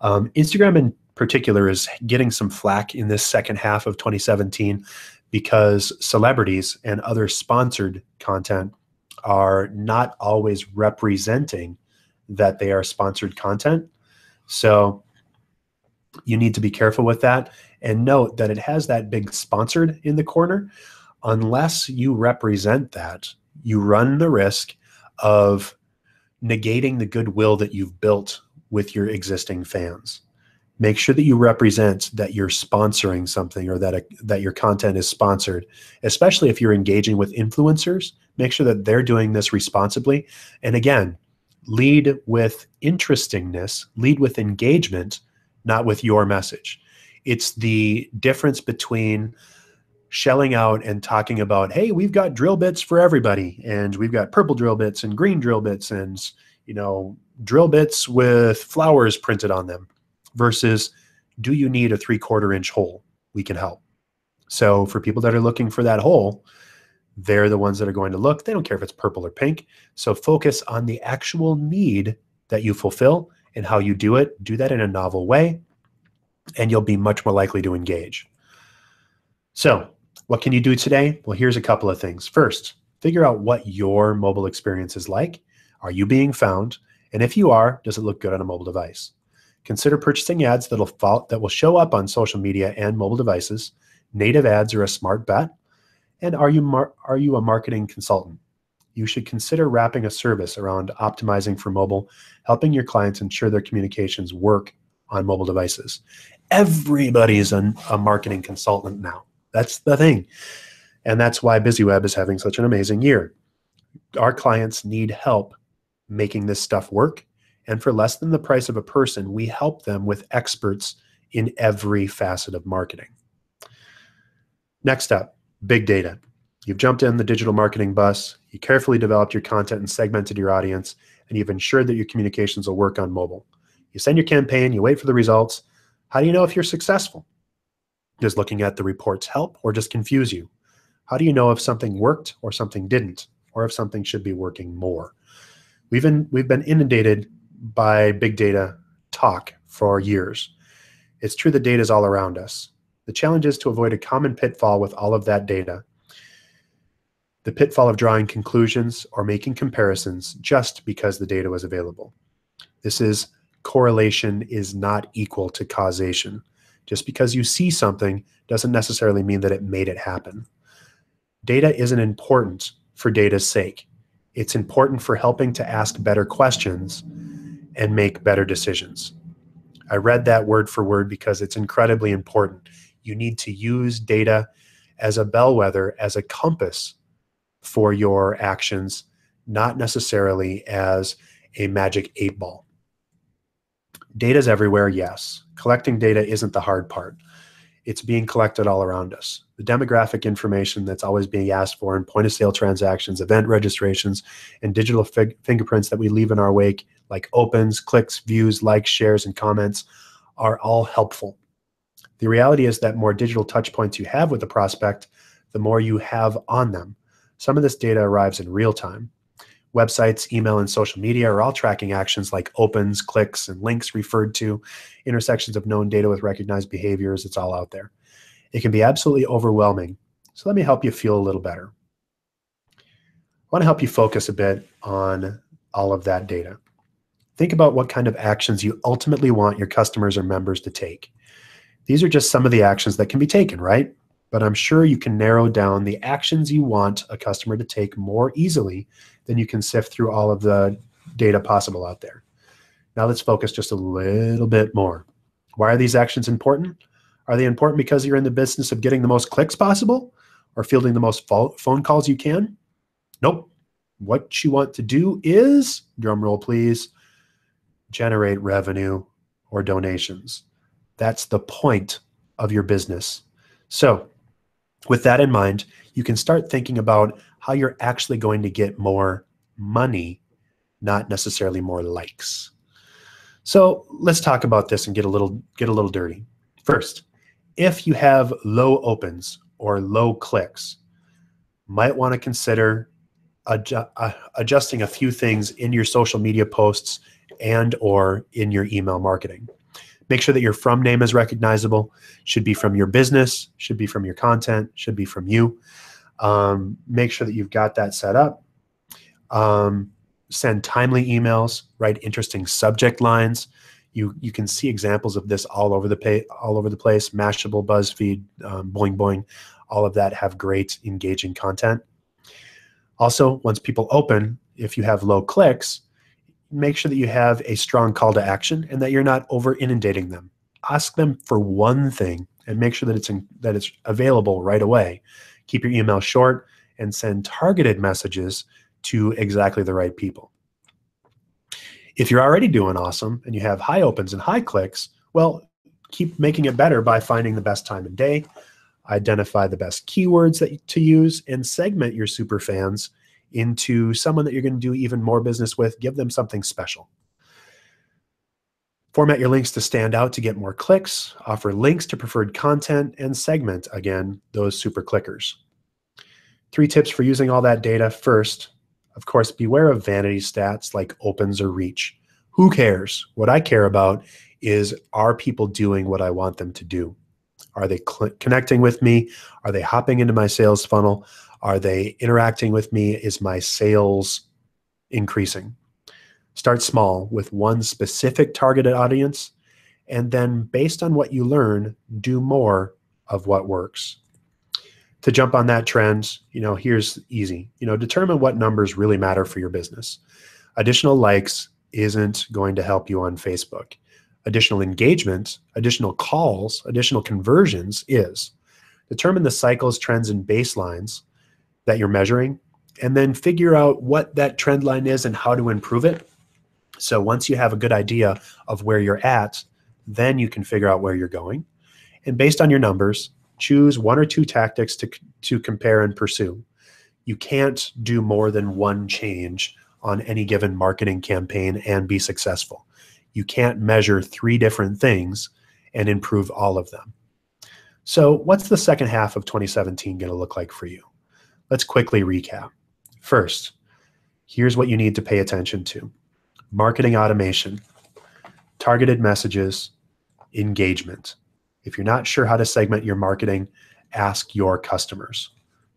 Instagram in particular is getting some flack in this second half of 2017 because celebrities and other sponsored content are not always representing that they are sponsored content. So you need to be careful with that and note that it has that big sponsored in the corner. Unless you represent that, you run the risk of negating the goodwill that you've built with your existing fans. Make sure that you represent that you're sponsoring something or that your content is sponsored, especially if you're engaging with influencers. Make sure that they're doing this responsibly. And again, lead with interestingness, lead with engagement, not with your message. It's the difference between shelling out and talking about, hey, we've got drill bits for everybody, and we've got purple drill bits and green drill bits and, drill bits with flowers printed on them, versus, do you need a 3/4 inch hole? We can help. So for people that are looking for that hole, they're the ones that are going to look. They don't care if it's purple or pink. So focus on the actual need that you fulfill and how you do it. Do that in a novel way, and you'll be much more likely to engage. So what can you do today? Well, here's a couple of things. First, figure out what your mobile experience is like. Are you being found? And if you are, does it look good on a mobile device? Consider purchasing ads that will show up on social media and mobile devices. Native ads are a smart bet. And are you a marketing consultant? You should consider wrapping a service around optimizing for mobile, helping your clients ensure their communications work on mobile devices. Everybody's a marketing consultant now. That's the thing. And that's why BusyWeb is having such an amazing year. Our clients need help making this stuff work. And for less than the price of a person, we help them with experts in every facet of marketing. Next up, big data. You've jumped in the digital marketing bus, you carefully developed your content and segmented your audience, and you've ensured that your communications will work on mobile. You send your campaign, you wait for the results. How do you know if you're successful? Does looking at the reports help or just confuse you? How do you know if something worked or something didn't, or if something should be working more? We've been inundated by big data talk for years. It's true that data is all around us. The challenge is to avoid a common pitfall with all of that data. The pitfall of drawing conclusions or making comparisons just because the data was available. This is correlation is not equal to causation. Just because you see something doesn't necessarily mean that it made it happen. Data isn't important for data's sake. It's important for helping to ask better questions and make better decisions. I read that word for word because it's incredibly important. You need to use data as a bellwether, as a compass for your actions, not necessarily as a magic 8-ball. Data's everywhere, yes. Collecting data isn't the hard part. It's being collected all around us. The demographic information that's always being asked for in point-of-sale transactions, event registrations, and digital fingerprints that we leave in our wake, like opens, clicks, views, likes, shares, and comments, are all helpful. The reality is that more digital touch points you have with the prospect, the more you have on them. Some of this data arrives in real time. Websites, email, and social media are all tracking actions like opens, clicks, and links referred to, intersections of known data with recognized behaviors. It's all out there. It can be absolutely overwhelming. So let me help you feel a little better. I want to help you focus a bit on all of that data. Think about what kind of actions you ultimately want your customers or members to take. These are just some of the actions that can be taken, right? But I'm sure you can narrow down the actions you want a customer to take more easily than you can sift through all of the data possible out there. Now let's focus just a little bit more. Why are these actions important? Are they important because you're in the business of getting the most clicks possible or fielding the most phone calls you can? Nope. What you want to do is, drum roll please, generate revenue or donations. That's the point of your business. So with that in mind, you can start thinking about how you're actually going to get more money, not necessarily more likes. So let's talk about this and get a little dirty. First, if you have low opens or low clicks, might want to consider adjusting a few things in your social media posts and or in your email marketing. Make sure that your from name is recognizable, should be from your business, should be from your content, should be from you. Make sure that you've got that set up. Send timely emails, write interesting subject lines. You can see examples of this all over the place. Mashable, BuzzFeed, Boing Boing, all of that have great engaging content. Also, once people open, if you have low clicks, make sure that you have a strong call to action and that you're not over inundating them. Ask them for one thing and make sure that it's available right away. Keep your email short and send targeted messages to exactly the right people. If you're already doing awesome and you have high opens and high clicks, well, keep making it better by finding the best time of day, identify the best keywords to use, and segment your super fans into someone that you're going to do even more business with. Give them something special. Format your links to stand out to get more clicks, offer links to preferred content, and segment, again, those super clickers. 3 tips for using all that data. First, of course, beware of vanity stats like opens or reach. Who cares? What I care about is, are people doing what I want them to do? Are they connecting with me? Are they hopping into my sales funnel? Are they interacting with me? Is my sales increasing? Start small with one specific targeted audience, and then based on what you learn, do more of what works. To jump on that trend, here's easy. Determine what numbers really matter for your business. Additional likes isn't going to help you on Facebook. Additional engagement, additional calls, additional conversions is. Determine the cycles, trends, and baselines that you're measuring, and then figure out what that trend line is and how to improve it. So once you have a good idea of where you're at, then you can figure out where you're going. And based on your numbers, choose 1 or 2 tactics to compare and pursue. You can't do more than one change on any given marketing campaign and be successful. You can't measure 3 different things and improve all of them. So what's the second half of 2017 going to look like for you? Let's quickly recap. First, here's what you need to pay attention to. Marketing automation, targeted messages, engagement. If you're not sure how to segment your marketing, ask your customers.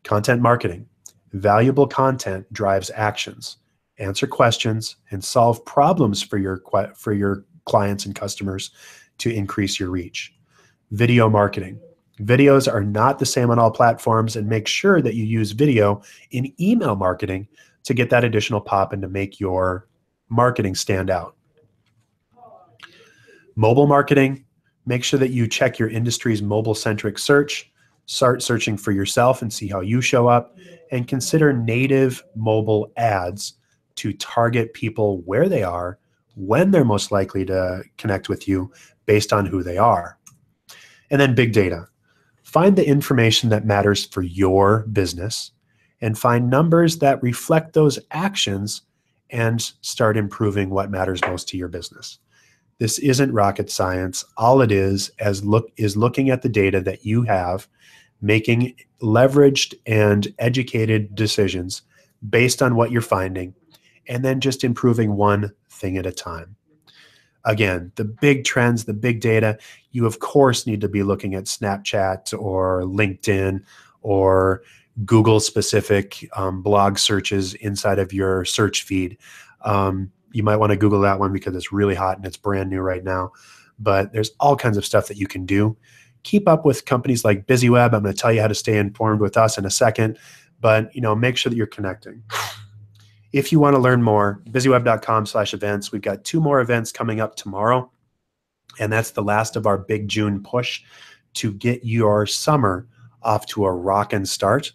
Content marketing. Valuable content drives actions. Answer questions and solve problems for your clients and customers to increase your reach. Video marketing. Videos are not the same on all platforms, and make sure that you use video in email marketing to get that additional pop and to make your marketing stand out. Mobile marketing. Make sure that you check your industry's mobile-centric search. Start searching for yourself and see how you show up, and consider native mobile ads to target people where they are, when they're most likely to connect with you based on who they are. And then big data. Find the information that matters for your business and find numbers that reflect those actions and start improving what matters most to your business. This isn't rocket science. All it is looking at the data that you have, making leveraged and educated decisions based on what you're finding, and then just improving one thing at a time. Again, the big trends, the big data, you of course need to be looking at Snapchat or LinkedIn or Google specific blog searches inside of your search feed. You might want to Google that one because it's really hot and it's brand new right now. But there's all kinds of stuff that you can do. Keep up with companies like BusyWeb. I'm going to tell you how to stay informed with us in a second, but make sure that you're connecting. If you want to learn more, busyweb.com/events. We've got 2 more events coming up tomorrow, and that's the last of our big June push to get your summer off to a rockin' start.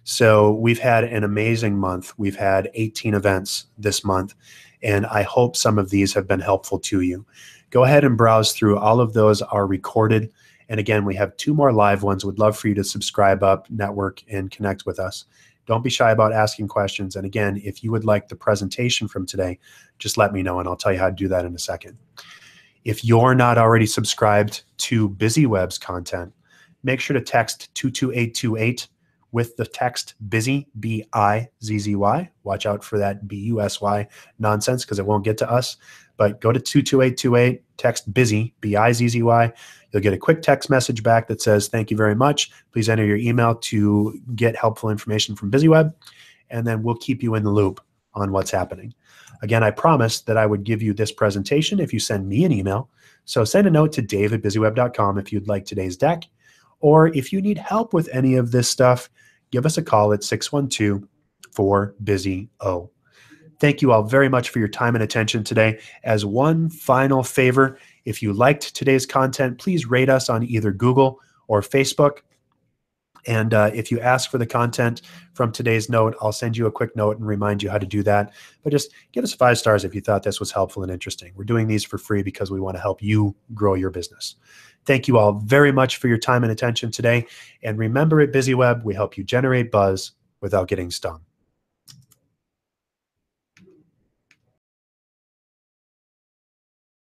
So we've had an amazing month. We've had 18 events this month, and I hope some of these have been helpful to you. Go ahead and browse through. All of those are recorded. And again, we have 2 more live ones. Would love for you to subscribe up, network, and connect with us. Don't be shy about asking questions. And again, if you would like the presentation from today, just let me know and I'll tell you how to do that in a second. If you're not already subscribed to BusyWeb's content, make sure to text 22828 with the text BUSY, B-I-Z-Z-Y. Watch out for that B-U-S-Y nonsense because it won't get to us. But go to 22828, text BUSY, B-I-Z-Z-Y. You'll get a quick text message back that says, thank you very much. Please enter your email to get helpful information from BusyWeb, and then we'll keep you in the loop on what's happening. Again, I promised that I would give you this presentation if you send me an email. So send a note to dave@busyweb.com if you'd like today's deck, or if you need help with any of this stuff, give us a call at 612-4BUSY-O. Thank you all very much for your time and attention today. As one final favor, if you liked today's content, please rate us on either Google or Facebook. And if you ask for the content from today's note, I'll send you a quick note and remind you how to do that. But just give us 5 stars if you thought this was helpful and interesting. We're doing these for free because we want to help you grow your business. Thank you all very much for your time and attention today. And remember, at BusyWeb, we help you generate buzz without getting stung.